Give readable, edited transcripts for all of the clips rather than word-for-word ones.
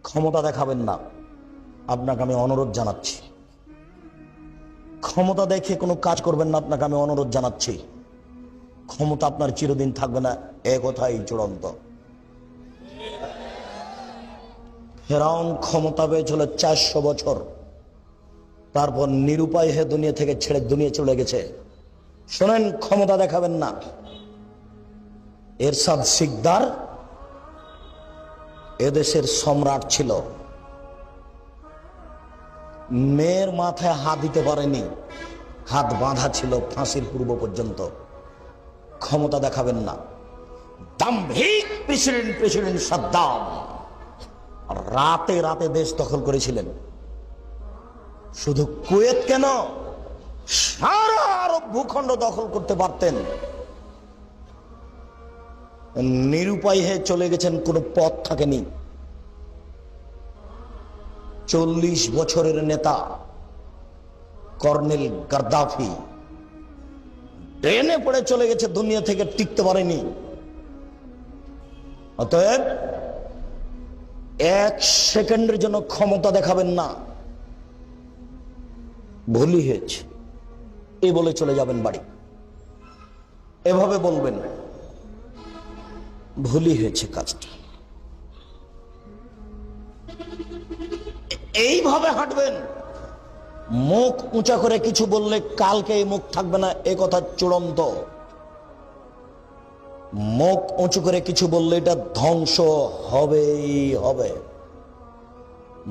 ক্ষমতা দেখাবেন না, আপনাকে আমি অনুরোধ জানাচ্ছি। ক্ষমতা দেখে কোনো কাজ করবেন না, আপনাকে আমি অনুরোধ জানাচ্ছি। ক্ষমতা আপনার চিরদিন থাকবে না, এ কথাই চূড়ান্ত। ফেরাউন ক্ষমতা পেয়েছিল 400 বছর, তারপর নিরুপায় হয়ে দুনিয়া থেকে ছেড়ে দুনিয়া চলে গেছে। শোনেন, ক্ষমতা দেখাবেন না। এরশাদ সিকদার এদেশের সম্রাট ছিল, মেয়ের মাথায় হাত দিতে পারেনি, হাত বাঁধা ছিল ফাঁসির পূর্ব পর্যন্ত। ক্ষমতা দেখাবেন না। দাম্ভিক প্রেসিডেন্ট সাদ্দাম রাতে রাতে দেশ দখল করেছিলেন। শুধু কুয়েত কেন, সারা আরব ভূখণ্ড দখল করতে পারতেন। নিরুপায় হয়ে চলে গেছেন, কোনো পথ থাকেনি। 40 বছরের নেতা কর্নেল গাদ্দাফি ট্রেনে পড়ে চলে গেছে, দুনিয়া থেকে টিকতে পারেনি। অতএব 1 সেকেন্ডের জন্য ক্ষমতা দেখাবেন না। ভুলই হয়েছে এই বলে চলে যাবেন বাড়ি, এভাবে বলবেন ভুলই হয়েছে কাজটা, এইভাবে হাঁটবেন। মুখ উঁচা করে কিছু বললে কালকে এই মুখ থাকবে না, এ কথা চূড়ান্ত। মুখ উঁচু করে কিছু বললে এটা ধ্বংস হবেই হবে।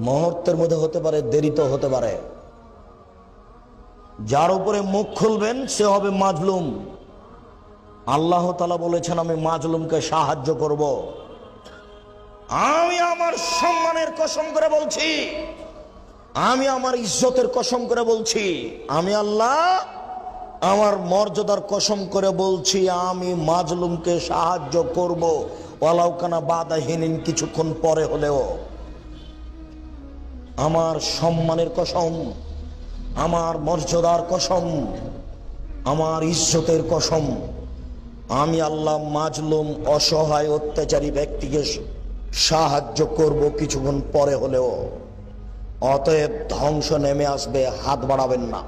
মুহূর্তের মধ্যে হতে পারে, দেরিতে হতে পারে। যার উপরে মুখ খুলবেন সে হবে মাজলুম। আল্লাহ তাআলা বলেছেন, আমি মাজলুমকে সাহায্য করব। আমি আমার সম্মানের কসম করে বলছি, আমি আমার ইজ্জতের কসম করে বলছি, আমি আল্লাহ আমার মর্যাদার কসম করে বলছি, আমি মাজলুমকে সাহায্য করব, ওয়ালাউ কানা বাদাহিনিন, কিছুক্ষণ পরে হলেও। আমার সম্মানের কসম, আমার মর্যাদার কসম, আমার ইজ্জতের কসম, আমি আল্লাহ মাজলুম অসহায় অত্যাচারী ব্যক্তিকে সাহায্য করব কিছুক্ষণ পরে হলেও। অতএব ধ্বংস নেমে আসবে, হাত বাড়াবেন না।